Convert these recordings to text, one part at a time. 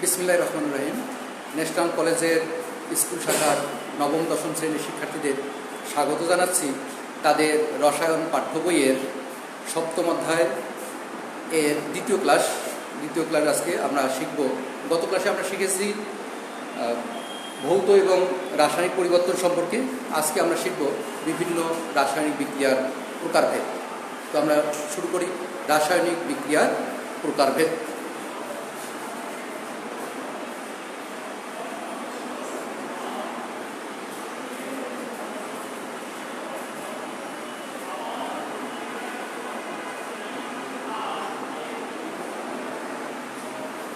বিসমিল্লাহির রহমানির রহিম। ন্যাশনাল কলেজের স্কুল শাখার নবম দশম শ্রেণীর শিক্ষার্থীদের স্বাগত জানাচ্ছি। তাদের রসায়ন পাঠ্য বইয়ের সপ্তম অধ্যায় এর দ্বিতীয় ক্লাস আজকে আমরা শিখব। গত ক্লাসে আমরা শিখেছি ভৌত এবং রাসায়নিক পরিবর্তন সম্পর্কে। আজকে আমরা শিখব বিভিন্ন রাসায়নিক বিক্রিয়ার প্রকারভেদ। তো আমরা শুরু করি রাসায়নিক বিক্রিয়ার প্রকারভেদ।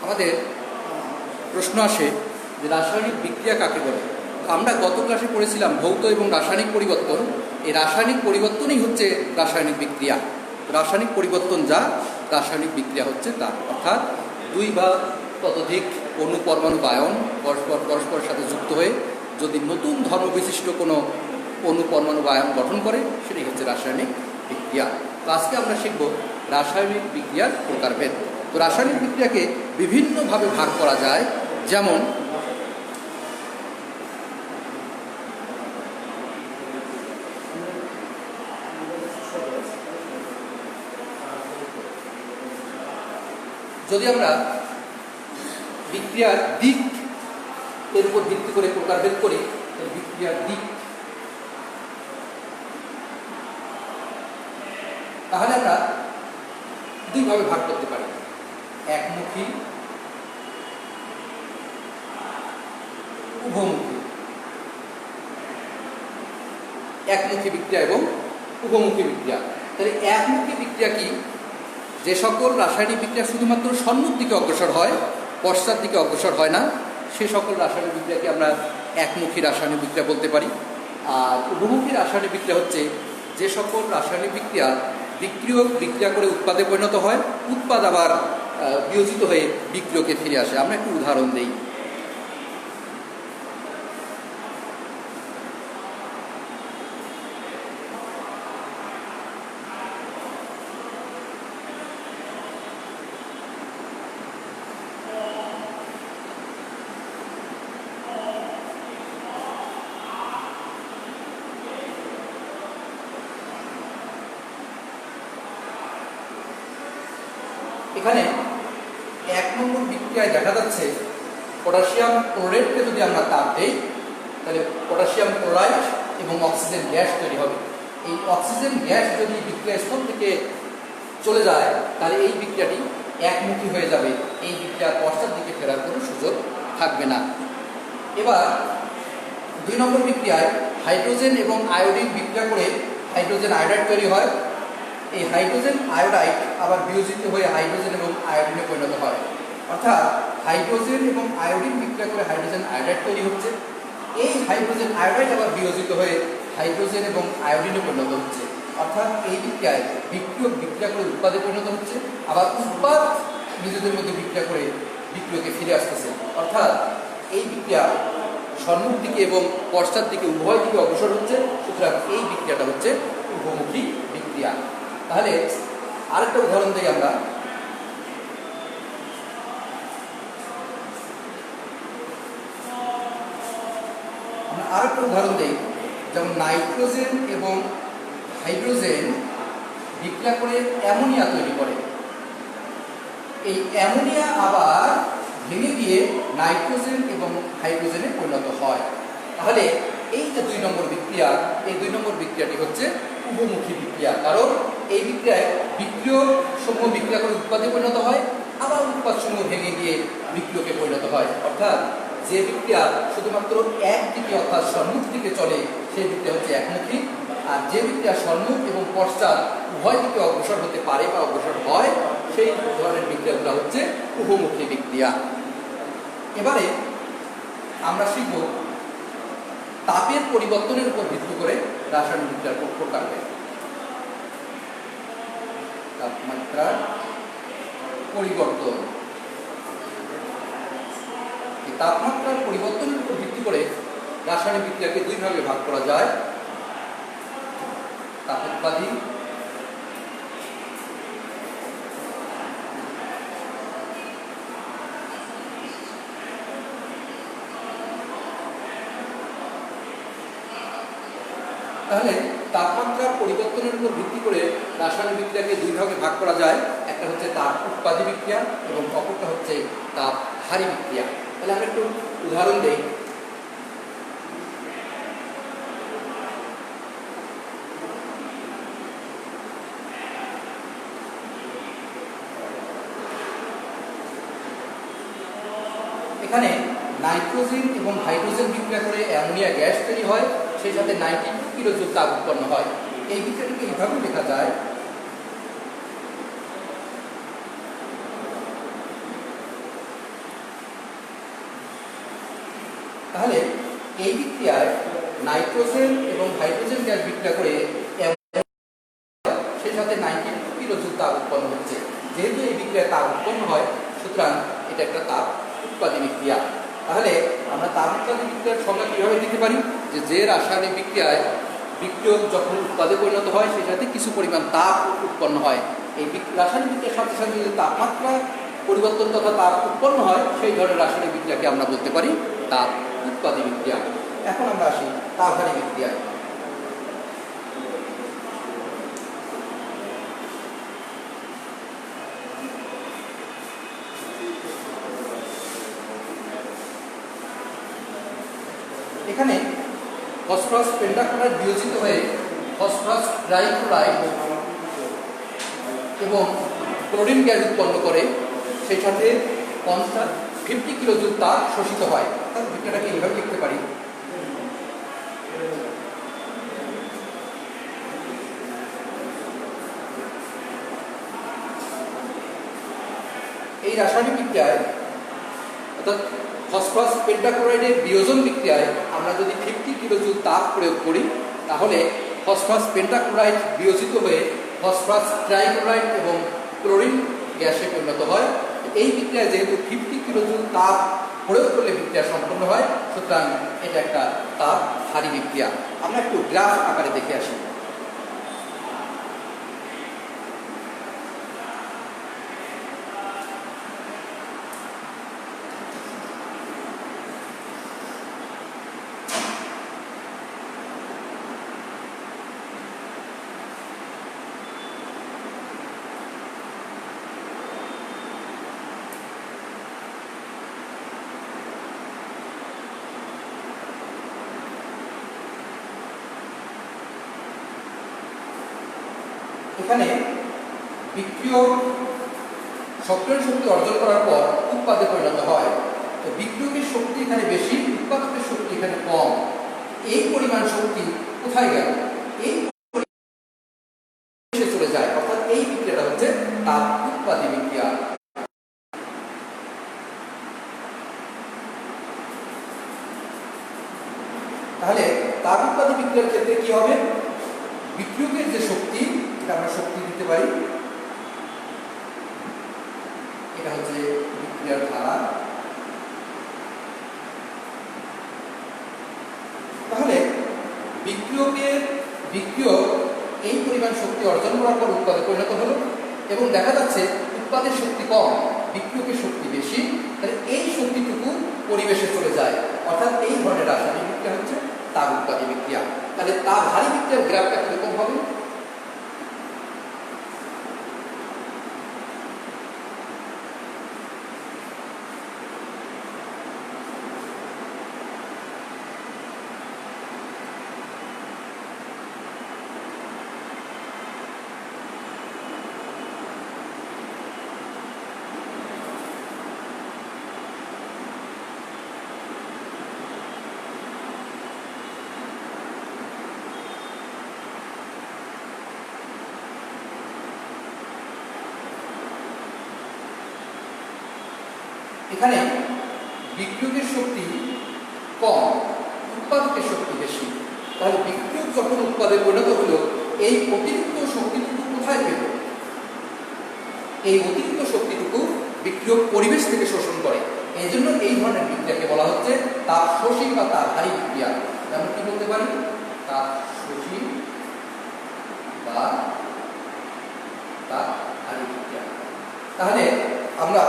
আমাদের প্রশ্ন আসে যে রাসায়নিক বিক্রিয়া কাকে বলে। আমরা গত ক্লাসে পড়েছিলাম ভৌত এবং রাসায়নিক পরিবর্তন। এই রাসায়নিক পরিবর্তনই হচ্ছে রাসায়নিক বিক্রিয়া। রাসায়নিক পরিবর্তন যা, রাসায়নিক বিক্রিয়া হচ্ছে তা। অর্থাৎ দুই বা ততোধিক অণু পরমাণু বা আয়ন পরস্পরের সাথে যুক্ত হয়ে যদি নতুন ধর্মবিশিষ্ট কোনো অণু পরমাণু বা আয়ন গঠন করে, সেটাই হচ্ছে রাসায়নিক বিক্রিয়া। তো আজকে আমরা শিখব রাসায়নিক বিক্রিয়ার প্রকারভেদ। তো রাসায়নিক বিক্রিয়াকে বিভিন্নভাবে ভাগ করা যায়। যেমন যদি আমরা বিক্রিয়ার দিক এর উপর ভিত্তি করে প্রকারভেদ করি, বিক্রিয়ার দিক, তাহলে আমরা দুইভাবে ভাগ করতে পারি, একমুখী, উভমুখী। একমুখী বিক্রিয়া এবং উভমুখী বিক্রিয়া। তাহলে একমুখী বিক্রিয়া কি? যে সকল রাসায়নিক বিক্রিয়া শুধুমাত্র সম্মুখ দিকে অগ্রসর হয়, পশ্চাৎ দিকে অগ্রসর হয় না, সে সকল রাসায়নিক বিক্রিয়াকে আমরা একমুখী রাসায়নিক বিক্রিয়া বলতে পারি। আর উভমুখী রাসায়নিক বিক্রিয়া হচ্ছে যে সকল রাসায়নিক বিক্রিয়া বিক্রিয়ক বিক্রিয়া করে উৎপাদে পরিণত হয়, উৎপাদ আবার বিয়োজিত হয়ে বিক্রিয়কে ফিরে আসে। আমরা একটু উদাহরণ দিই। এখানে এক নম্বর বিক্রিয়ায় দেখা যাচ্ছে পটাশিয়াম ক্লোরাইডকে যদি আমরা তাপ দেই, তাহলে পটাশিয়াম ক্লোরাইড এবং অক্সিজেন গ্যাস তৈরি হবে। এই অক্সিজেন গ্যাস যদি বিক্রিয়া স্থল থেকে চলে যায়, তাহলে এই বিক্রিয়াটি একমুখী হয়ে যাবে। এই বিক্রিয়ার পশ্চাৎ দিকে ফেরার কোনো সুযোগ থাকবে না। এবার দুই নম্বর বিক্রিয়ায় হাইড্রোজেন এবং আয়োডিন বিক্রিয়া করে হাইড্রোজেন আয়োডাইড তৈরি হয়। এই হাইড্রোজেন আয়োডাইড আবার বিয়োজিত হয়ে হাইড্রোজেন এবং আয়োডিনে পরিণত হয়। অর্থাৎ হাইড্রোজেন এবং আয়োডিন বিক্রিয়া করে হাইড্রোজেন আয়োডাইড তৈরি হচ্ছে। এই হাইড্রোজেন আয়োডাইড আবার বিয়োজিত হয়ে হাইড্রোজেন এবং আয়োডিনে পরিণত হচ্ছে। অর্থাৎ এই বিক্রিয়ায় বিক্রিয়ক বিক্রিয়া করে উৎপাদে পরিণত হচ্ছে, আবার উৎপাদ নিজেদের মধ্যে বিক্রিয়া করে বিক্রিয়কে ফিরে আসতেছে। অর্থাৎ এই বিক্রিয়া সম্মুখ দিকে এবং পশ্চাৎ দিকে উভয় দিকে অগ্রসর হচ্ছে। সুতরাং এই বিক্রিয়াটা হচ্ছে উভমুখী বিক্রিয়া। তাহলে আরেকটা উদাহরণ দিই আমরা। আরেকটা উদাহরণ দিই, যেমন নাইট্রোজেন এবং হাইড্রোজেন বিক্রিয়া করে অ্যামোনিয়া তৈরি করে। এই অ্যামোনিয়া আবার ভেঙে গিয়ে নাইট্রোজেন এবং হাইড্রোজেনে পরিণত হয়। তাহলে এই যে দুই নম্বর বিক্রিয়া, এই দুই নম্বর বিক্রিয়াটি হচ্ছে উভমুখী বিক্রিয়া। কারণ এই বিক্রিয়ায় বিক্রিয়ক সমূহ বিক্রিয়া করে উৎপাদে পরিণত হয়, আবার উৎপাদ সমূহ ভেঙে গিয়ে বিক্রিয়কে পরিণত হয়। অর্থাৎ যে বিক্রিয়া শুধুমাত্র একদিকে অর্থাৎ সম্মুখ দিকে চলে, সেই বিক্রিয়া হচ্ছে একমুখী। আর যে বিক্রিয়া সম্মুখ এবং পশ্চাৎ উভয় দিকে অগ্রসর হতে পারে বা অগ্রসর হয়, সেই ধরনের বিক্রিয়াগুলো হচ্ছে উভমুখী বিক্রিয়া। এবারে আমরা শিখব তাপের পরিবর্তনের উপর ভিত্তি করে রাসায়নিক বিক্রিয়ার প্রকারভেদ। তাপমাত্রার পরিবর্তন। এই তাপমাত্রার পরিবর্তনের উপর ভিত্তি করে রাসায়নিক বিক্রিয়াকে দুই ভাগে ভাগ করা যায়, তাপোৎপাদী তাহলে তাপমাত্রা পরিবর্তনের উপর ভিত্তি করে রাসায়নিক বিক্রিয়াকে দুই ভাগে ভাগ করা যায়। একটা হচ্ছে তাপ উৎপাদী বিক্রিয়া এবং অপরটা হচ্ছে তাপ হারি বিক্রিয়া। তাহলে আমরা একটু উদাহরণ দেই। এখানে নাইট্রোজেন এবং হাইড্রোজেন বিক্রিয়া করে অ্যামোনিয়া গ্যাস তৈরি হয়, সেই সাথে 92 কিলোজুল তাপ উৎপন্ন হয়। এই বিক্রিয়াটিকে এইভাবে লেখা যায়, তাহলে এই বিক্রিয়ায় নাইট্রোজেন এবং হাইড্রোজেন গ্যাস বিক্রিয়া করে সেই সাথে 92 কিলোজুল তাপ উৎপন্ন হচ্ছে। যেহেতু এই বিক্রিয়ায় তাপ উৎপন্ন হয়, সুতরাং এটা একটা তাপ উৎপাদী বিক্রিয়া। তাহলে আমরা তাপ উৎপাদী বিক্রিয়ার সংজ্ঞা কীভাবে দিতে পারি? যে রাসায়নিক বিক্রিয়ায় বিক্রিয়ক যখন উৎপাদে পরিণত হয়, সেই সাথে কিছু পরিমাণ তাপ উৎপন্ন হয়। এই রাসায়নিক বিক্রিয়ার সাথে সাথে যদি তাপমাত্রা পরিবর্তন তথা তাপ উৎপন্ন হয়, সেই ধরনের রাসায়নিক বিক্রিয়াকে আমরা বলতে পারি তাপ উৎপাদী বিক্রিয়া। এখন আমরা আসি তাপহারী বিক্রিয়ায়। এখানে ফসফরাস পেন্টাক্লোরাইড বিয়োজিত হয়ে ফসফরাস ট্রাইক্লোরাইড এবং ক্লোরিন গ্যাস উৎপন্ন করে, সেই সাথে 50 কিলোজুল তাপ শোষিত হয়। তাহলে বিক্রিয়াটাকে এইভাবে লিখতে পারি, এই রাসায়নিক বিক্রিয়ায় অর্থাৎ ফসফরাস পেন্টাক্লোরাইডের বিয়োজন বিক্রিয়ায় আমরা যদি 50 কিলোজুল তাপ প্রয়োগ করি, তাহলে ফসফরাস পেন্টাক্লোরাইড বিয়োজিত হয়ে ফসফরাস ট্রাইক্লোরাইড এবং ক্লোরিন গ্যাসে পরিণত হয়। এই বিক্রিয়ায় যেহেতু 50 কিলোজুল তাপ প্রয়োগ করলে বিক্রিয়া সম্পন্ন হয়, সুতরাং এটা একটা তাপ হারি বিক্রিয়া। আমরা একটু গ্রাফ আকারে দেখে আসি। এখানে বিক্রিয়ক সক্রিয় শক্তি অর্জন করার পর উৎপাদে পরিণত হয়। তো বিক্রিয়কের শক্তি এখানে বেশি, উৎপাদকের শক্তি এখানে কম। এই পরিমাণ শক্তি কোথায় গেল? এই চলে যায়, অর্থাৎ এই বিক্রিয়াটা হচ্ছে তাপ উৎপাদী বিক্রিয়া। তাহলে তাপ উৎপাদী বিক্রিয়ার ক্ষেত্রে কি হবে? বিক্রিয়কের যে শক্তি, এটা আমরা শক্তি দিতে পারি, এটা হচ্ছে বিক্রিয়ার ধারা। তাহলে বিক্রিয়ক এই পরিমাণ শক্তি অর্জন করার পর উৎপাদে পরিণত হলো এবং দেখা যাচ্ছে উৎপাদের শক্তি কম, বিক্রিয়কের শক্তি বেশি। তাহলে এই শক্তিটুকু পরিবেশে চলে যায়, অর্থাৎ এই ধরনের রাসায়নিক বিক্রিয়া হচ্ছে তাপ উৎপাদী বিক্রিয়া। তাহলে তাপ হারি বিক্রিয়ার গ্রাফটা কিরকম হবে? এখানে বিক্রিয়কের শক্তি কম, উৎপাদকের শক্তি বেশি। তাহলে বিক্রিয়ক যখন উৎপাদে পরিণত হলো, এই অতিরিক্ত শক্তিটুকু কোথায় পেল? এই অতিরিক্ত শক্তিটুকু বিক্রিয়ক পরিবেশ থেকে শোষণ করে। এই জন্য এই ধরনের বিক্রিয়াকে বলা হচ্ছে তাপ শোষী বা তাপ হারি বিক্রিয়া। আমরা কি বলতে পারি? তাপ শোষী বা তাপ হারি বিক্রিয়া। তাহলে আমরা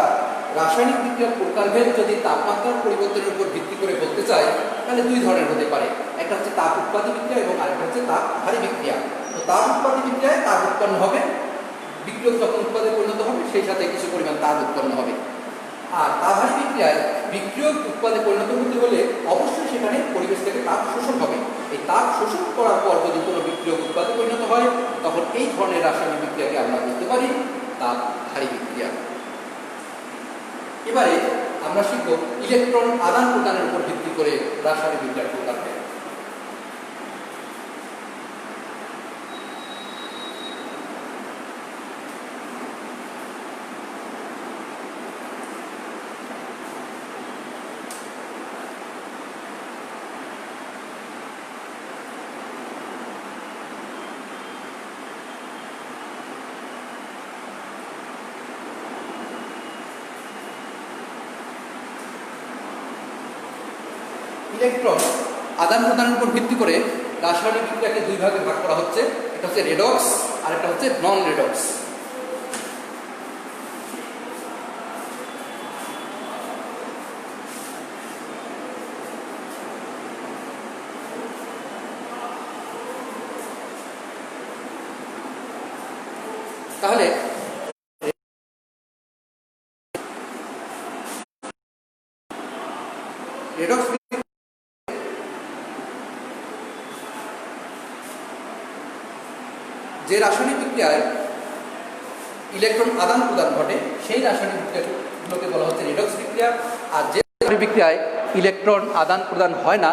রাসায়নিক বিক্রিয়ার প্রকারভেদ যদি তাপমাত্রার পরিবর্তনের উপর ভিত্তি করে বলতে চাই, তাহলে দুই ধরনের হতে পারে। একটা হচ্ছে তাপ উৎপাদী বিক্রিয়া এবং আরেকটা হচ্ছে তাপহারী বিক্রিয়া। তো তাপ উৎপাদী বিক্রিয়ায় তাপ উৎপন্ন হবে, বিক্রিয়ক যখন উৎপাদে পরিণত হবে সেই সাথে কিছু পরিমাণ তাপ উৎপন্ন হবে। আর তাপহারী বিক্রিয়ায় বিক্রিয়ক উৎপাদে পরিণত হতে হলে অবশ্যই সেখানে পরিবেশ থেকে তাপ শোষণ হবে। এই তাপ শোষণ করার পর যদি কোনো বিক্রিয়ক উৎপাদে পরিণত হয়, তখন এই ধরনের রাসায়নিক বিক্রিয়াকে আমরা বলতে পারি তাপহারী বিক্রিয়া। এবারে আমরা শিখব ইলেকট্রন আদান প্রদানের উপর ভিত্তি করে রাসায়নিক বিক্রিয়ার প্রকারভেদ। ইলেকট্রন আদান প্রদানের উপর ভিত্তি করে রাসায়নিক বিক্রিয়াকে দুই ভাগে ভাগ করা হচ্ছে। একটা হচ্ছে রেডক্স আর একটা হচ্ছে নন রেডক্স। তাহলে রেডক্স যে রাসায়নিক বিক্রিয়ায় ইলেকট্রন আদান প্রদান ঘটে সেই রাসায়নিক বিক্রিয়াগুলোকে বলা হচ্ছে রেডক্স বিক্রিয়া। আর যে বিক্রিয়ায় ইলেকট্রন আদান প্রদান হয় না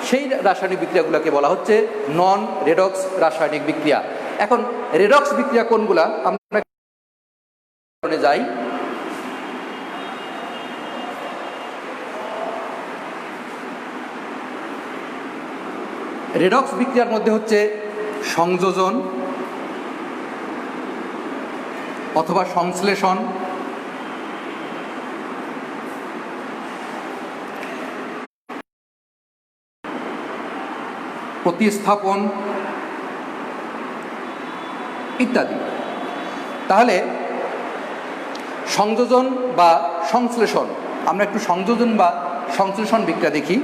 সেই রাসায়নিক বিক্রিয়াগুলোকে বলা হচ্ছে নন রেডক্স রাসায়নিক বিক্রিয়া। এখন রেডক্স বিক্রিয়া কোনগুলা আমরা যাই। রেডক্স বিক্রিয়ার মধ্যে হচ্ছে সংযোজন অথবা সংশ্লেষণ, প্রতিস্থাপন ইত্যাদি। তাহলে সংযোজন বা সংশ্লেষণ, আমরা একটু সংযোজন বা সংশ্লেষণ বিক্রিয়া দেখি।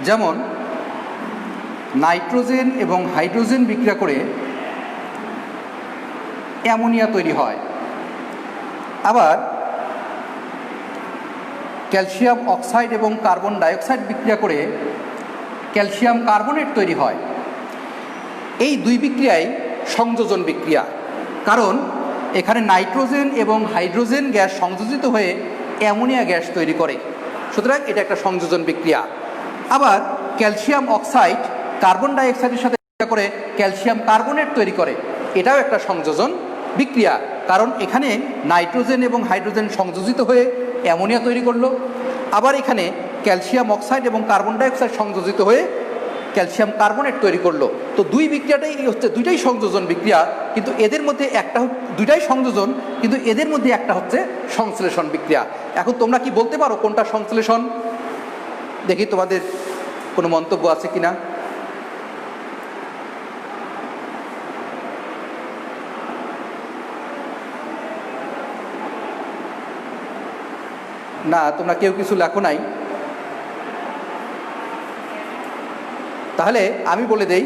যেমন নাইট্রোজেন এবং হাইড্রোজেন বিক্রিয়া করে অ্যামোনিয়া তৈরি হয়। আবার ক্যালসিয়াম অক্সাইড এবং কার্বন ডাইঅক্সাইড বিক্রিয়া করে ক্যালসিয়াম কার্বনেট তৈরি হয়। এই দুই বিক্রিয়াই সংযোজন বিক্রিয়া, কারণ এখানে নাইট্রোজেন এবং হাইড্রোজেন গ্যাস সংযোজিত হয়ে অ্যামোনিয়া গ্যাস তৈরি করে, সুতরাং এটা একটা সংযোজন বিক্রিয়া। আবার ক্যালসিয়াম অক্সাইড কার্বন ডাইঅক্সাইডের সাথে বিক্রিয়া করে ক্যালসিয়াম কার্বনেট তৈরি করে, এটাও একটা সংযোজন বিক্রিয়া, কারণ এখানে নাইট্রোজেন এবং হাইড্রোজেন সংযোজিত হয়ে অ্যামোনিয়া তৈরি করলো। আবার এখানে ক্যালসিয়াম অক্সাইড এবং কার্বন ডাইঅক্সাইড সংযোজিত হয়ে ক্যালসিয়াম কার্বনেট তৈরি করলো। তো দুই বিক্রিয়াটাই হচ্ছে দুইটাই সংযোজন বিক্রিয়া, কিন্তু এদের মধ্যে একটা দুইটাই সংযোজন, কিন্তু এদের মধ্যে একটা হচ্ছে সংশ্লেষণ বিক্রিয়া। এখন তোমরা কি বলতে পারো কোনটা সংশ্লেষণ? দেখি তোমাদের কোনো মন্তব্য আছে কিনা। না, তোমরা কেউ কিছু লেখো নাই। তাহলে আমি বলে দেই,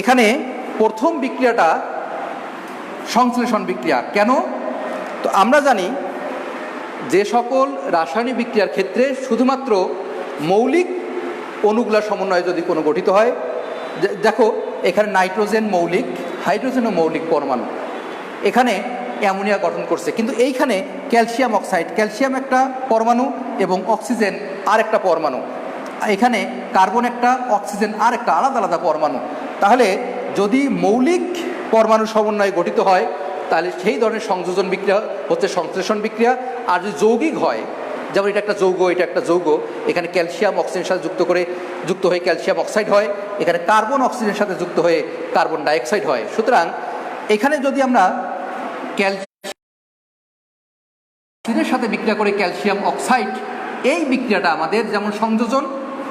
এখানে প্রথম বিক্রিয়াটা সংশ্লেষণ বিক্রিয়া। কেন? তো আমরা জানি যে সকল রাসায়নিক বিক্রিয়ার ক্ষেত্রে শুধুমাত্র মৌলিক অণুগুলার সমন্বয়ে যদি কোনো গঠিত হয়, দেখো এখানে নাইট্রোজেন মৌলিক, হাইড্রোজেনও মৌলিক পরমাণু, এখানে অ্যামোনিয়া গঠন করছে, কিন্তু এইখানে ক্যালসিয়াম অক্সাইড, ক্যালসিয়াম একটা পরমাণু এবং অক্সিজেন আর একটা পরমাণু, এখানে কার্বন একটা, অক্সিজেন আর একটা আলাদা আলাদা পরমাণু। তাহলে যদি মৌলিক পরমাণু সমন্বয়ে গঠিত হয় তাহলে সেই ধরনের সংযোজন বিক্রিয়া হচ্ছে সংশ্লেষণ বিক্রিয়া। আর যদি যৌগিক হয়, যেমন এটা একটা যৌগ, এটা একটা যৌগ, এখানে ক্যালসিয়াম অক্সিজেনের সাথে যুক্ত হয়ে ক্যালসিয়াম অক্সাইড হয়, এখানে কার্বন অক্সিজেনের সাথে যুক্ত হয়ে কার্বন ডাইঅক্সাইড হয়। সুতরাং এখানে যদি আমরা ক্যালসিয়ামের সাথে বিক্রিয়া করে ক্যালসিয়াম অক্সাইড, এই বিক্রিয়াটা আমাদের যেমন সংযোজন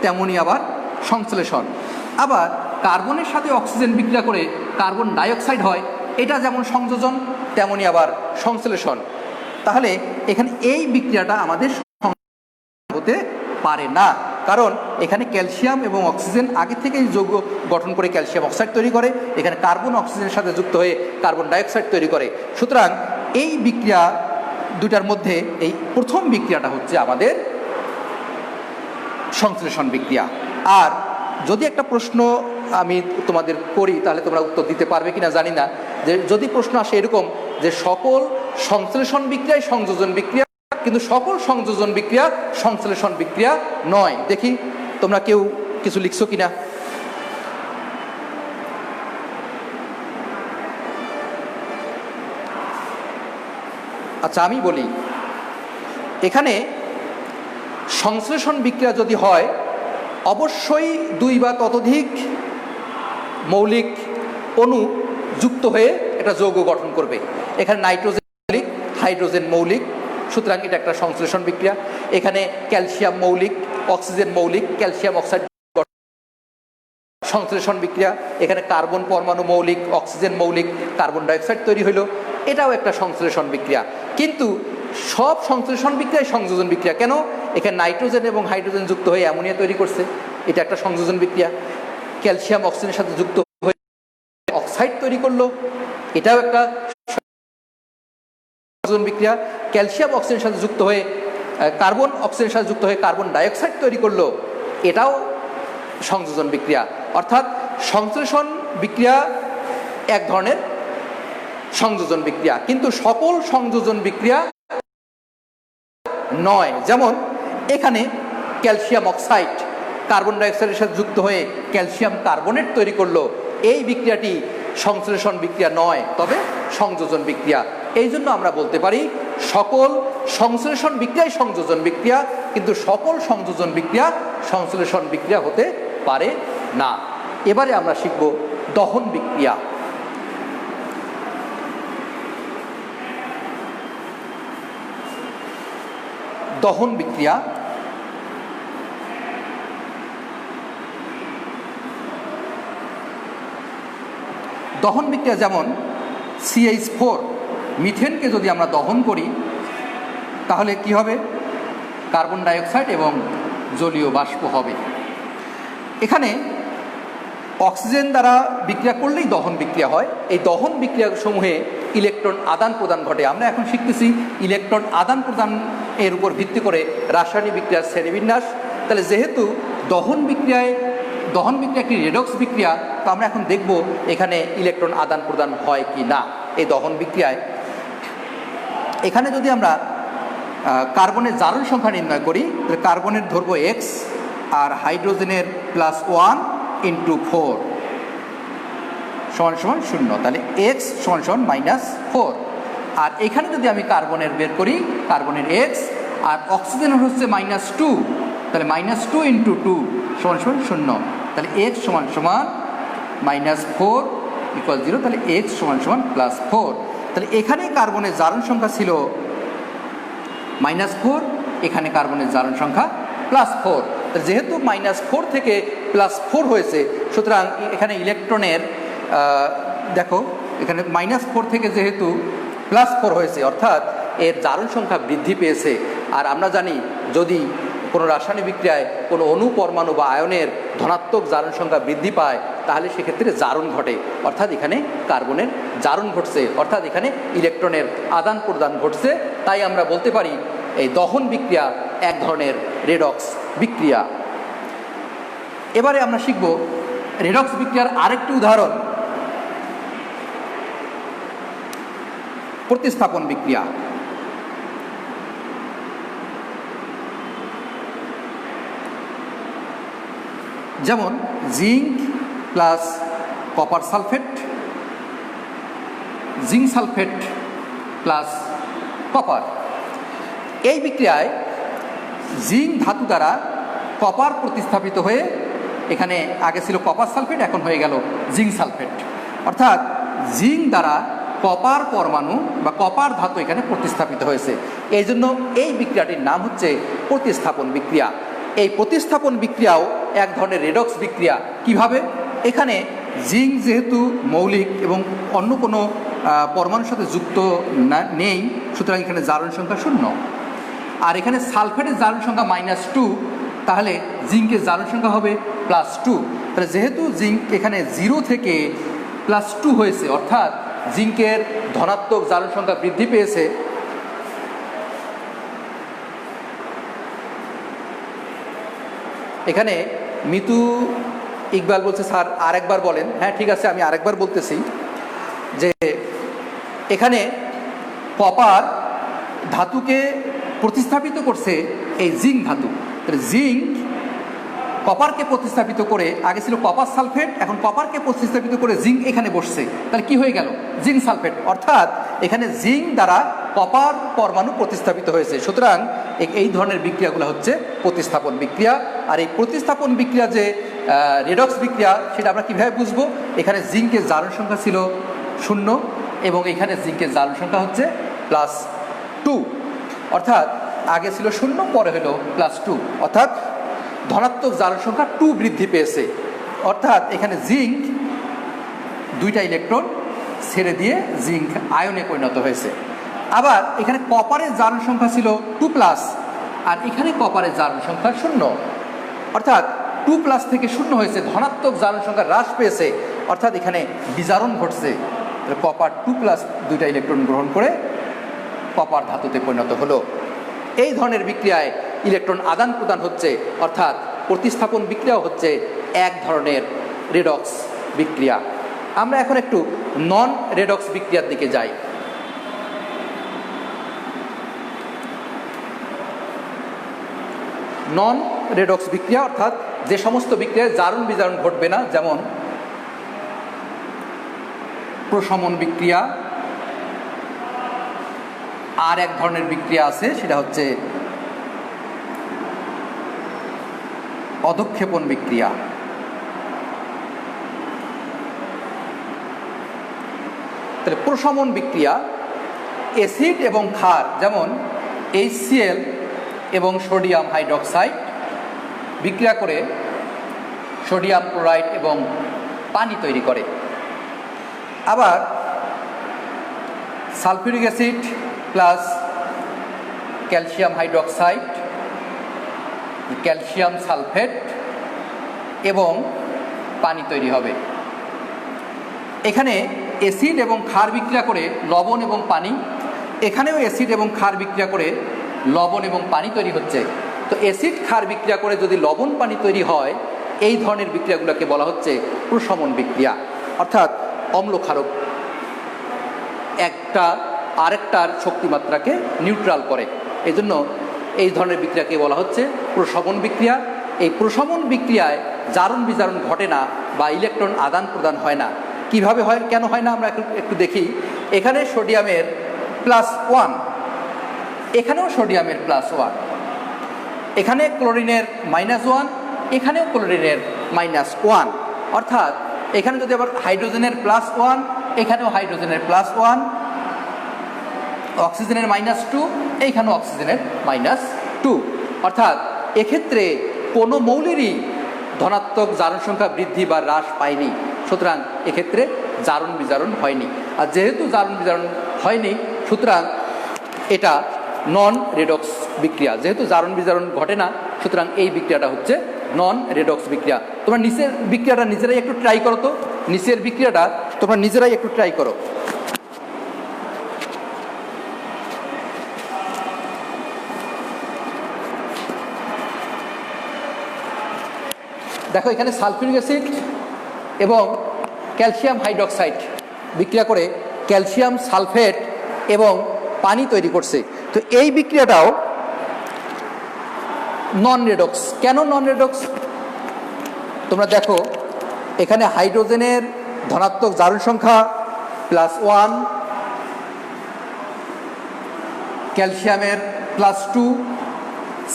তেমনই আবার সংশ্লেষণ। আবার কার্বনের সাথে অক্সিজেন বিক্রিয়া করে কার্বন ডাইঅক্সাইড হয়, এটা যেমন সংযোজন তেমনই আবার সংশ্লেষণ। তাহলে এখানে এই বিক্রিয়াটা আমাদের হতে পারে না, কারণ এখানে ক্যালসিয়াম এবং অক্সিজেন আগে থেকেই যৌগ গঠন করে ক্যালসিয়াম অক্সাইড তৈরি করে, এখানে কার্বন অক্সিজেনের সাথে যুক্ত হয়ে কার্বন ডাইঅক্সাইড তৈরি করে। সুতরাং এই বিক্রিয়া দুটার মধ্যে এই প্রথম বিক্রিয়াটা হচ্ছে আমাদের সংশ্লেষণ বিক্রিয়া। আর যদি একটা প্রশ্ন আমি তোমাদের করি তাহলে তোমরা উত্তর দিতে পারবে কিনা জানি না, যে যদি প্রশ্ন আসে এরকম যে সকল সংশ্লেষণ বিক্রিয়াই সংযোজন বিক্রিয়া, কিন্তু সকল সংযোজন বিক্রিয়া সংশ্লেষণ বিক্রিয়া নয়। দেখি তোমরা কেউ কিছু লিখছো কিনা। আচ্ছা আমি বলি, এখানে সংশ্লেষণ বিক্রিয়া যদি হয় অবশ্যই দুই বা ততোধিক মৌলিক অণু যুক্ত হয়ে একটা যৌগ গঠন করবে। এখানে নাইট্রোজেন মৌলিক, হাইড্রোজেন মৌলিক, সুতরাং এটা একটা সংশ্লেষণ বিক্রিয়া। এখানে ক্যালসিয়াম মৌলিক, অক্সিজেন মৌলিক, ক্যালসিয়াম অক্সাইড সংশ্লেষণ বিক্রিয়া। এখানে কার্বন পরমাণু মৌলিক, অক্সিজেন মৌলিক, কার্বন ডাইঅক্সাইড তৈরি হলো, এটাও একটা সংশ্লেষণ বিক্রিয়া। কিন্তু সব সংশ্লেষণ বিক্রিয়াই সংযোজন বিক্রিয়া কেন? এখানে নাইট্রোজেন এবং হাইড্রোজেন যুক্ত হয়ে অ্যামোনিয়া তৈরি করছে, এটা একটা সংযোজন বিক্রিয়া। ক্যালসিয়াম অক্সিজেনের সাথে যুক্ত হয়ে অক্সাইড তৈরি করলো, এটাও একটা সংযোজন বিক্রিয়া। ক্যালসিয়াম অক্সিজেনের সাথে যুক্ত হয়ে কার্বন অক্সিজেনের সাথে যুক্ত হয়ে কার্বন ডাইঅক্সাইড তৈরি করলো, এটাও সংযোজন বিক্রিয়া। অর্থাৎ সংশ্লেষণ বিক্রিয়া এক ধরনের সংযোজন বিক্রিয়া, কিন্তু সকল সংযোজন বিক্রিয়া নয়। যেমন এখানে ক্যালসিয়াম অক্সাইড কার্বন ডাইঅক্সাইডের সাথে যুক্ত হয়ে ক্যালসিয়াম কার্বনেট তৈরি করলো, এই বিক্রিয়াটি সংশ্লেষণ বিক্রিয়া নয়, তবে সংযোজন বিক্রিয়া। এই জন্য আমরা বলতে পারি সকল সংশ্লেষণ বিক্রিয়াই সংযোজন বিক্রিয়া, কিন্তু সকল সংযোজন বিক্রিয়া সংশ্লেষণ বিক্রিয়া হতে পারে না। এবারে আমরা শিখব দহন বিক্রিয়া। দহন বিক্রিয়া দহন বিক্রিয়া যেমন CH4 মিথেনকে যদি আমরা দহন করি তাহলে কি হবে? কার্বন ডাইঅক্সাইড এবং জলীয় বাষ্প হবে। এখানে অক্সিজেন দ্বারা বিক্রিয়া করলেই দহন বিক্রিয়া হয়। এই দহন বিক্রিয়া সমূহে ইলেকট্রন আদান প্রদান ঘটে। আমরা এখন শিখতেছি ইলেকট্রন আদান প্রদান এর উপর ভিত্তি করে রাসায়নিক বিক্রিয়ার শ্রেণীবিন্যাস। তাহলে যেহেতু দহন বিক্রিয়া একটি রেডক্স বিক্রিয়া, তো আমরা এখন দেখব এখানে ইলেকট্রন আদান প্রদান হয় কি না। এই দহন বিক্রিয়ায় এখানে যদি আমরা কার্বনের জারণ সংখ্যা নির্ণয় করি তাহলে কার্বনের ধরবো x আর হাইড্রোজেনের +1 × 4 = 0, তাহলে x =-4। আর এখানে যদি আমি কার্বনের বের করি, কার্বনের x আর অক্সিজেনের হচ্ছে -2, তাহলে -2 × 2 = 0, তাহলে x =-4 = 0, তাহলে x =+4। তাহলে এখানে কার্বনের জারণ সংখ্যা ছিল -4, এখানে কার্বনের জারণ সংখ্যা +4। যেহেতু -4 থেকে +4 হয়েছে, সুতরাং এখানে ইলেকট্রনের দেখো এখানে -4 থেকে যেহেতু +4 হয়েছে, অর্থাৎ এর জারণ সংখ্যা বৃদ্ধি পেয়েছে। আর আমরা জানি যদি কোনো রাসায়নিক বিক্রিয়ায় কোনো অণু পরমাণু বা আয়নের ধনাত্মক জারণ সংখ্যা বৃদ্ধি পায় তাহলে সেক্ষেত্রে জারণ ঘটে, অর্থাৎ এখানে কার্বনের জারণ ঘটছে, অর্থাৎ এখানে ইলেকট্রনের আদান প্রদান ঘটছে। তাই আমরা বলতে পারি এই দহন বিক্রিয়া এক ধরনের রেডক্স বিক্রিয়া। এবারে আমরা শিখব রেডক্স বিক্রিয়ার আরেকটি উদাহরণ, প্রতিস্থাপন বিক্রিয়া। যেমন zinc plus copper sulphate, zinc sulphate plus copper. এই বিক্রিয়ায় জিঙ্ক ধাতু দ্বারা কপার প্রতিস্থাপিত হয়ে, এখানে আগে ছিল কপার সালফেট, এখন হয়ে গেল জিঙ্ক সালফেট, অর্থাৎ জিঙ্ক দ্বারা কপার পরমাণু বা কপার ধাতু এখানে প্রতিস্থাপিত হয়েছে। এই জন্য এই বিক্রিয়াটির নাম হচ্ছে প্রতিস্থাপন বিক্রিয়া। এই প্রতিস্থাপন বিক্রিয়াও এক ধরনের রেডক্স বিক্রিয়া। কিভাবে? এখানে জিঙ্ক যেহেতু মৌলিক এবং অন্য কোনো পরমাণুর সাথে যুক্ত নেই, সুতরাং এখানে জারণ সংখ্যা 0। আর এখানে সালফেটের জারণ সংখ্যা -2, তাহলে জিঙ্কের জারণ সংখ্যা হবে +2। তাহলে যেহেতু জিঙ্ক এখানে 0 থেকে +2 হয়েছে, অর্থাৎ জিঙ্কের ধনাত্মক জারণ সংখ্যা বৃদ্ধি পেয়েছে, এখানে মিতু ইকবাল বলছে স্যার আরেকবার বলেন। হ্যাঁ ঠিক আছে, আমি আরেকবার বলতেছি যে এখানে কপার ধাতুকে প্রতিস্থাপিত করছে এই জিঙ্ক ধাতু। তাহলে জিঙ্ক কপারকে প্রতিস্থাপিত করে, আগে ছিল কপার সালফেট, এখন কপারকে প্রতিস্থাপিত করে জিঙ্ক এখানে বসছে। তাহলে কি হয়ে গেল? Zinc sulphate. অর্থাৎ এখানে জিঙ্ক দ্বারা কপার পরমাণু প্রতিস্থাপিত হয়েছে। সুতরাং এই ধরনের বিক্রিয়াগুলো হচ্ছে প্রতিস্থাপন বিক্রিয়া। আর এই প্রতিস্থাপন বিক্রিয়া যে রেডক্স বিক্রিয়া, সেটা আমরা কীভাবে বুঝবো? এখানে জিঙ্কের জারণ সংখ্যা ছিল 0 এবং এখানে জিঙ্কের জারণ সংখ্যা হচ্ছে +2। অর্থাৎ আগে ছিল 0, পরে হলো +2, অর্থাৎ ধনাত্মক জারণ সংখ্যা 2 বৃদ্ধি পেয়েছে। অর্থাৎ এখানে জিঙ্ক 2টা ইলেকট্রন ছেড়ে দিয়ে জিঙ্ক আয়নে পরিণত হয়েছে। আবার এখানে কপারের জারণ সংখ্যা ছিল 2+, আর এখানে কপারের জারণ সংখ্যা 0। অর্থাৎ 2+ থেকে 0 হয়েছে, ধনাত্মক জারণ সংখ্যা হ্রাস পেয়েছে, অর্থাৎ এখানে বিজারণ ঘটছে। কপার 2+, 2টা ইলেকট্রন গ্রহণ করে কপার ধাতুতে পরিণত হলো। এই ধরনের বিক্রিয়ায় ইলেকট্রন আদান প্রদান হচ্ছে, অর্থাৎ প্রতিস্থাপন বিক্রিয়াও হচ্ছে এক ধরনের রেডক্স বিক্রিয়া। আমরা এখন একটু নন রেডক্স বিক্রিয়ার দিকে যাই। নন রেডক্স বিক্রিয়া অর্থাৎ যে সমস্ত বিক্রিয়ায় জারণ বিজারণ ঘটবে না, যেমন প্রশমন বিক্রিয়া। আর এক ধরনের বিক্রিয়া আছে, সেটা হচ্ছে অধঃক্ষেপণ বিক্রিয়া। তাহলে প্রশমন বিক্রিয়া অ্যাসিড এবং ক্ষার, যেমন HCl এবং সোডিয়াম হাইড্রোক্সাইড বিক্রিয়া করে সোডিয়াম ক্লোরাইড এবং পানি তৈরি করে। আবার sulphuric acid plus calcium hydroxide, calcium sulphate এবং পানি তৈরি হবে। এখানে অ্যাসিড এবং ক্ষার বিক্রিয়া করে লবণ এবং পানি, এখানেও অ্যাসিড এবং ক্ষার বিক্রিয়া করে লবণ এবং পানি তৈরি হচ্ছে। তো অ্যাসিড ক্ষার বিক্রিয়া করে যদি লবণ পানি তৈরি হয়, এই ধরনের বিক্রিয়াগুলোকে বলা হচ্ছে প্রশমন বিক্রিয়া, অর্থাৎ অম্ল ক্ষারক একটা আরেকটার শক্তিমাত্রাকে নিউট্রাল করে। এই জন্য এই ধরনের বিক্রিয়াকে বলা হচ্ছে প্রশমন বিক্রিয়া। এই প্রশমন বিক্রিয়ায় জারণ বিজারণ ঘটে না বা ইলেকট্রন আদান প্রদান হয় না। কিভাবে হয়, কেন হয় না, আমরা একটু দেখি। এখানে সোডিয়ামের +1, এখানেও সোডিয়ামের +1, এখানে ক্লোরিনের -1, এখানেও ক্লোরিনের -1। অর্থাৎ এখানে যদি আবার হাইড্রোজেনের +1, এখানেও হাইড্রোজেনের +1, অক্সিজেনের -2, এইখানেও অক্সিজেনের -2। অর্থাৎ এক্ষেত্রে কোনো মৌলেরই ধনাত্মক জারণ সংখ্যা বৃদ্ধি বা হ্রাস পায়নি। সুতরাং এক্ষেত্রে জারণ বিজারণ হয়নি। আর যেহেতু জারণ বিজারণ হয়নি, সুতরাং এটা নন রেডক্স বিক্রিয়া। যেহেতু জারণ বিজারণ ঘটে না, সুতরাং এই বিক্রিয়াটা হচ্ছে নন রেডক্স বিক্রিয়া। তোমরা নিচের বিক্রিয়াটা নিজেরাই একটু ট্রাই করো তো, নিচের বিক্রিয়াটা তোমরা নিজেরাই একটু ট্রাই করো। দেখো এখানে সালফিউরিক অ্যাসিড এবং ক্যালসিয়াম হাইড্রোক্সাইড বিক্রিয়া করে ক্যালসিয়াম সালফেট এবং পানি তৈরি করছে। তো এই বিক্রিয়াটাও নন রেডক্স। কেন নন রেডক্স? তোমরা দেখো এখানে হাইড্রোজেনের ধনাত্মক জারণ সংখ্যা +1, ক্যালসিয়ামের +2,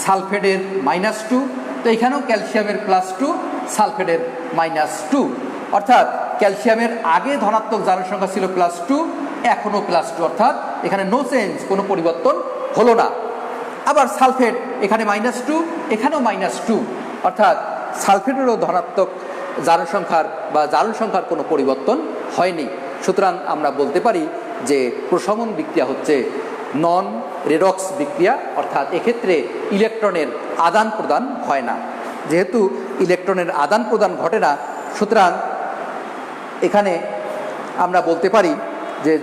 সালফেটের -2। তো এখানেও ক্যালসিয়ামের +2, সালফেটের -2। অর্থাৎ ক্যালসিয়ামের আগে ধনাত্মক জারণ সংখ্যা ছিল +2, এখনও +2, অর্থাৎ এখানে নো চেঞ্জ, কোনো পরিবর্তন হলো না। আবার সালফেট এখানে -2, এখানেও -2, অর্থাৎ সালফেটেরও ধনাত্মক জারণ সংখ্যার কোনো পরিবর্তন হয়নি। সুতরাং আমরা বলতে পারি যে প্রশমন বিক্রিয়া হচ্ছে নন রেডক্স বিক্রিয়া, অর্থাৎ এক্ষেত্রে ইলেকট্রনের আদান প্রদান হয় না। যেহেতু ইলেকট্রনের আদান প্রদান ঘটে না, সুতরাং এখানে আমরা বলতে পারি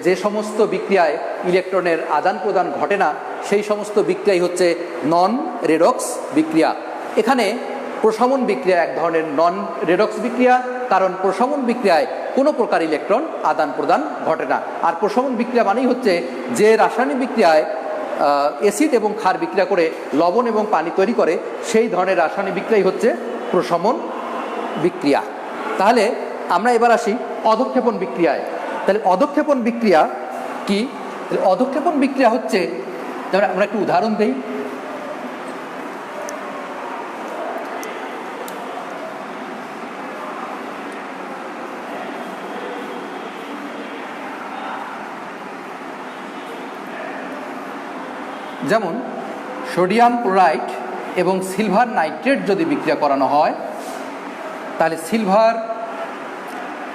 যে সমস্ত বিক্রিয়ায় ইলেকট্রনের আদান প্রদান ঘটে না সেই সমস্ত বিক্রিয়াই হচ্ছে নন রেডক্স বিক্রিয়া। এখানে প্রশমন বিক্রিয়া এক ধরনের নন রেডক্স বিক্রিয়া, কারণ প্রশমন বিক্রিয়ায় কোনো প্রকার ইলেকট্রন আদান প্রদান ঘটে না। আর প্রশমন বিক্রিয়া মানেই হচ্ছে যে রাসায়নিক বিক্রিয়ায় অ্যাসিড এবং ক্ষার বিক্রিয়া করে লবণ এবং পানি তৈরি করে সেই ধরনের রাসায়নিক বিক্রিয়াই হচ্ছে প্রশমন বিক্রিয়া। তাহলে আমরা এবার আসি অধঃক্ষেপণ বিক্রিয়ায়। তাহলে অধঃক্ষেপণ বিক্রিয়া কি? অধঃক্ষেপণ বিক্রিয়া হচ্ছে, আমরা একটু উদাহরণ দিই। যেমন সোডিয়াম ক্লোরাইড এবং সিলভার নাইট্রেট যদি বিক্রিয়া করানো হয় তাহলে সিলভার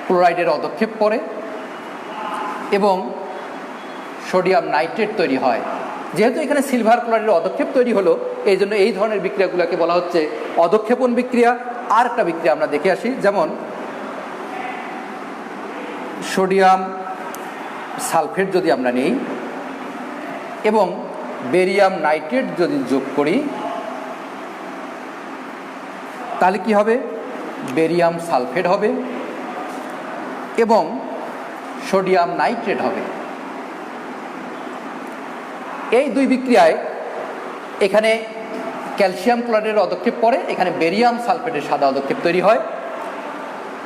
ক্লোরাইডের অধঃক্ষেপ পড়ে এবং সোডিয়াম নাইট্রেট তৈরি হয়। যেহেতু এখানে সিলভার ক্লোরাইডের অধঃক্ষেপ তৈরি হলো, এই জন্য এই ধরনের বিক্রিয়াগুলোকে বলা হচ্ছে অধঃক্ষেপণ বিক্রিয়া। আর একটা বিক্রিয়া আমরা দেখে আসি, যেমন সোডিয়াম সালফেট যদি আমরা নিই এবং বেরিয়াম নাইট্রেট যদি যোগ করি তাহলে কি হবে? বেরিয়াম সালফেট হবে এবং সোডিয়াম নাইট্রেট হবে। এই দুই বিক্রিয়ায় এখানে ক্যালসিয়াম ক্লোরাইডের অধঃক্ষেপ পড়ে, এখানে বেরিয়াম সালফেটের সাদা অধঃক্ষেপ তৈরি হয়।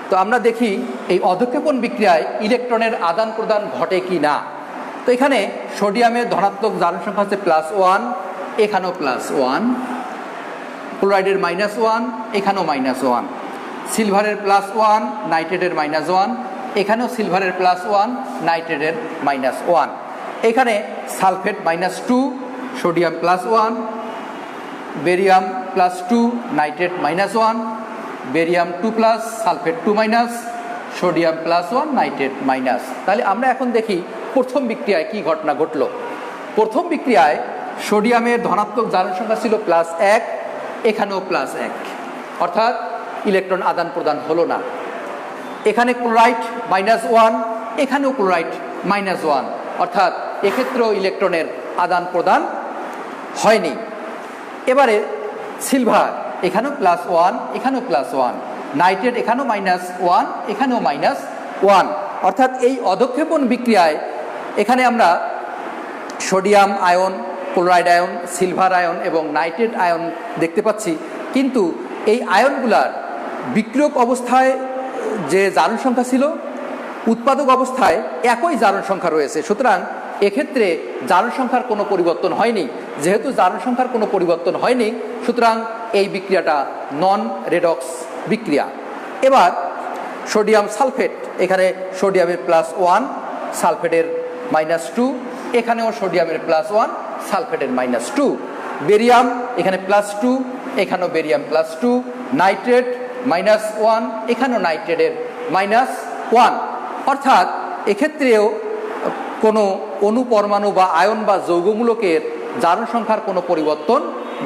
তো আমরা দেখি এই অধঃক্ষেপণ বিক্রিয়ায় ইলেকট্রনের আদান প্রদান ঘটে কি না। তো এখানে সোডিয়ামের ধনাত্মক জারণ সংখ্যা হচ্ছে +1, এখানেও +1, ক্লোরাইডের -1, এখানেও -1, সিলভারের +1, নাইট্রেটের -1, এখানেও সিলভারের +1, নাইট্রেটের -1, এখানে sulphate -2, sodium +1, barium +2, nitrate -1, barium 2+, sulphate 2-, sodium +1, nitrate -। তাহলে আমরা এখন দেখি প্রথম বিক্রিয়ায় কি ঘটনা ঘটল। প্রথম বিক্রিয়ায় সোডিয়ামের ধনাত্মক জারণ সংখ্যা ছিল +1, এখানেও +1, অর্থাৎ ইলেকট্রন আদান প্রদান হলো না। এখানে ক্লোরাইড -1, এখানেও ক্লোরাইড -1, অর্থাৎ এক্ষেত্রেও ইলেকট্রনের আদান প্রদান হয়নি। এবারে সিলভার, এখানেও +1, এখানেও +1, নাইট্রেট এখানেও -1, এখানেও -1, অর্থাৎ এই অধঃক্ষেপণ বিক্রিয়ায় এখানে আমরা sodium ion, chloride ion, silver ion এবং নাইট্রেট আয়ন দেখতে পাচ্ছি, কিন্তু এই আয়নগুলার বিক্রিয়ক অবস্থায় যে জারণ সংখ্যা ছিল উৎপাদক অবস্থায় একই জারণ সংখ্যা রয়েছে। সুতরাং এক্ষেত্রে জারণ সংখ্যার কোনো পরিবর্তন হয়নি। যেহেতু জারণ সংখ্যার কোনো পরিবর্তন হয়নি, সুতরাং এই বিক্রিয়াটা নন রেডক্স বিক্রিয়া। এবার সোডিয়াম সালফেট, এখানে সোডিয়ামের +1, সালফেটের -2, এখানেও সোডিয়ামের +1, সালফেটের -2, বেরিয়াম এখানে +2, এখানেও বেরিয়াম +2, নাইট্রেট -1, এখানেও নাইট্রেটের -1, অর্থাৎ এক্ষেত্রেও কোনো অনুপরমাণু বা আয়ন বা যৌগমূলকের জারণ সংখ্যার কোনো পরিবর্তন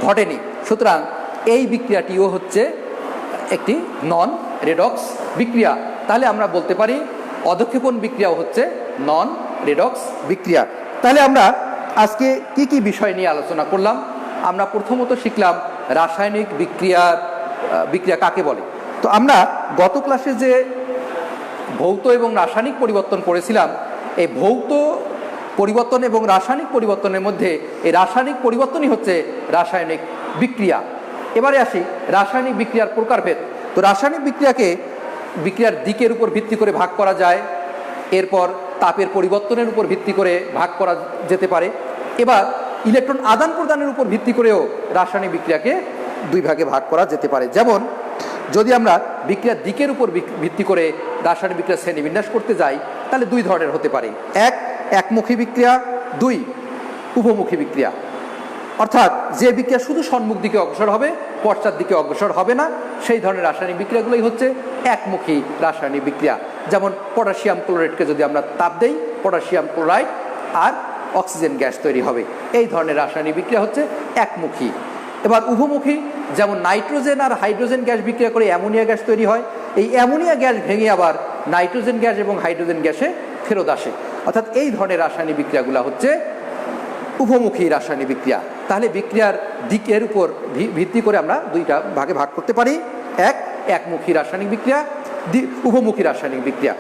ঘটেনি। সুতরাং এই বিক্রিয়াটিও হচ্ছে একটি নন রেডক্স বিক্রিয়া। তাহলে আমরা বলতে পারি অধঃক্ষেপণ বিক্রিয়াও হচ্ছে নন রেডক্স বিক্রিয়া। তাহলে আমরা আজকে কি কি বিষয় নিয়ে আলোচনা করলাম? আমরা প্রথমত শিখলাম রাসায়নিক বিক্রিয়া কাকে বলে। তো আমরা গত ক্লাসে যে ভৌত এবং রাসায়নিক পরিবর্তন করেছিলাম, এই ভৌত পরিবর্তন এবং রাসায়নিক পরিবর্তনের মধ্যে এই রাসায়নিক পরিবর্তনই হচ্ছে রাসায়নিক বিক্রিয়া। এবারে আসি রাসায়নিক বিক্রিয়ার প্রকারভেদ। তো রাসায়নিক বিক্রিয়ার দিকের উপর ভিত্তি করে ভাগ করা যায়, এরপর তাপের পরিবর্তনের উপর ভিত্তি করে ভাগ করা যেতে পারে। এবার ইলেকট্রন আদান প্রদানের উপর ভিত্তি করেও রাসায়নিক বিক্রিয়াকে দুই ভাগে ভাগ করা যেতে পারে। যেমন যদি আমরা বিক্রিয়ার দিকের উপর ভিত্তি করে রাসায়নিক বিক্রিয়া শ্রেণীবিন্যাস করতে যাই তাহলে দুই ধরনের হতে পারে, একমুখী বিক্রিয়া, দুই উভমুখী বিক্রিয়া। অর্থাৎ যে বিক্রিয়া শুধু সম্মুখ দিকে অগ্রসর হবে, পশ্চাৎ দিকে অগ্রসর হবে না, সেই ধরনের রাসায়নিক বিক্রিয়াগুলোই হচ্ছে একমুখী রাসায়নিক বিক্রিয়া। যেমন পটাশিয়াম ক্লোরাইডকে যদি আমরা তাপ দেই, পটাশিয়াম ক্লোরাইড আর অক্সিজেন গ্যাস তৈরি হবে। এই ধরনের রাসায়নিক বিক্রিয়া হচ্ছে একমুখী। এবার উভমুখী, যেমন নাইট্রোজেন আর হাইড্রোজেন গ্যাস বিক্রিয়া করে অ্যামোনিয়া গ্যাস তৈরি হয়, এই অ্যামোনিয়া গ্যাস ভেঙে আবার নাইট্রোজেন গ্যাস এবং হাইড্রোজেন গ্যাসে ফেরত আসে। অর্থাৎ এই ধরনের রাসায়নিক বিক্রিয়াগুলো হচ্ছে উভমুখী রাসায়নিক বিক্রিয়া। তাহলে বিক্রিয়ার দিকের উপর ভিত্তি করে আমরা দুইটা ভাগে ভাগ করতে পারি, একমুখী রাসায়নিক বিক্রিয়া, উভমুখী রাসায়নিক বিক্রিয়া।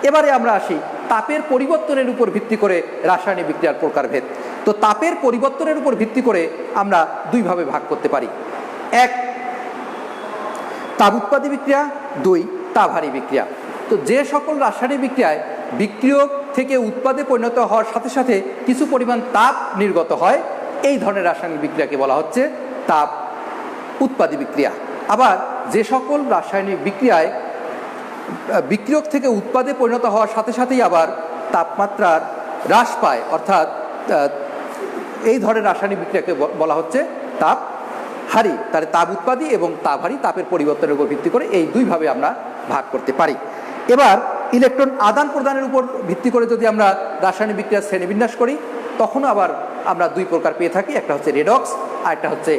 এবারে আমরা আসি তাপের পরিবর্তনের উপর ভিত্তি করে রাসায়নিক বিক্রিয়ার প্রকারভেদ। তো তাপের পরিবর্তনের উপর ভিত্তি করে আমরা দুইভাবে ভাগ করতে পারি, এক তাপ উৎপাদী বিক্রিয়া, দুই তাপহারী বিক্রিয়া। তো যে সকল রাসায়নিক বিক্রিয়ায় বিক্রিয়ক থেকে উৎপাদে পরিণত হওয়ার সাথে সাথে কিছু পরিমাণ তাপ নির্গত হয়, এই ধরনের রাসায়নিক বিক্রিয়াকে বলা হচ্ছে তাপ উৎপাদী বিক্রিয়া। আবার যে সকল রাসায়নিক বিক্রিয়ায় বিক্রিয়ক থেকে উৎপাদে পরিণত হওয়ার সাথে সাথেই আবার তাপমাত্রার হ্রাস পায়, অর্থাৎ এই ধরনের রাসায়নিক বিক্রিয়াকে বলা হচ্ছে তাপহারী। তাহলে তাপ উৎপাদী এবং তাপহারী, তাপের পরিবর্তনের উপর ভিত্তি করে এই দুইভাবে আমরা ভাগ করতে পারি। এবার ইলেকট্রন আদান প্রদানের উপর ভিত্তি করে যদি আমরা রাসায়নিক বিক্রিয়ার শ্রেণীবিন্যাস করি, তখনও আবার আমরা দুই প্রকার পেয়ে থাকি, একটা হচ্ছে রেডক্স আর একটা হচ্ছে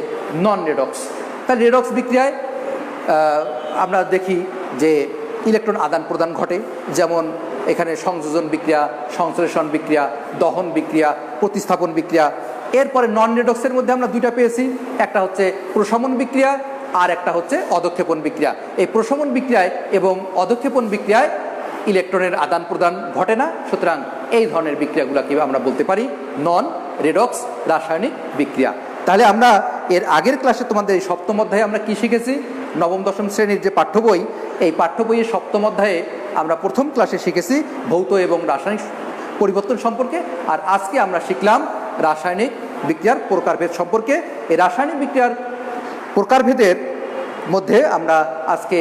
নন রেডক্স। তাহলে রেডক্স বিক্রিয়ায় আমরা দেখি যে ইলেকট্রন আদান প্রদান ঘটে, যেমন এখানে সংযোজন বিক্রিয়া, সংশ্লেষণ বিক্রিয়া, দহন বিক্রিয়া, প্রতিস্থাপন বিক্রিয়া। এরপরে নন রেডক্সের মধ্যে আমরা দুইটা পেয়েছি, একটা হচ্ছে প্রশমন বিক্রিয়া আর একটা হচ্ছে অধক্ষেপণ বিক্রিয়া। এই প্রশমন বিক্রিয়ায় এবং অধক্ষেপণ বিক্রিয়ায় ইলেকট্রনের আদান প্রদান ঘটে না, সুতরাং এই ধরনের বিক্রিয়াগুলোকে আমরা বলতে পারি নন রেডক্স রাসায়নিক বিক্রিয়া। তাহলে আমরা এর আগের ক্লাসে তোমাদের এই সপ্তম অধ্যায়ে আমরা কি শিখেছি, নবম দশম শ্রেণীর যে পাঠ্য বই, এই পাঠ্য বইয়ের সপ্তম অধ্যায়ে আমরা প্রথম ক্লাসে শিখেছি ভৌত এবং রাসায়নিক পরিবর্তন সম্পর্কে, আর আজকে আমরা শিখলাম রাসায়নিক বিক্রিয়ার প্রকারভেদ সম্পর্কে। এই রাসায়নিক বিক্রিয়ার প্রকারভেদের মধ্যে আমরা আজকে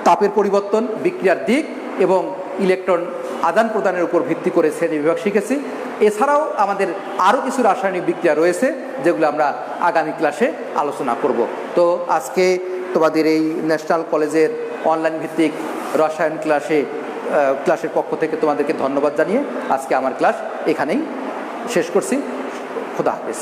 তাপের পরিবর্তন, বিক্রিয়ার দিক এবং ইলেকট্রন আদান প্রদানের উপর ভিত্তি করে শ্রেণীবিভাগ শিখেছি। এছাড়াও আমাদের আরও কিছু রাসায়নিক বিক্রিয়া রয়েছে যেগুলো আমরা আগামী ক্লাসে আলোচনা করব। তো আজকে তোমাদের এই ন্যাশনাল কলেজের অনলাইন ভিত্তিক রসায়ন ক্লাসের পক্ষ থেকে তোমাদেরকে ধন্যবাদ জানিয়ে আজকে আমার ক্লাস এখানেই শেষ করছি। খোদা হাফেজ।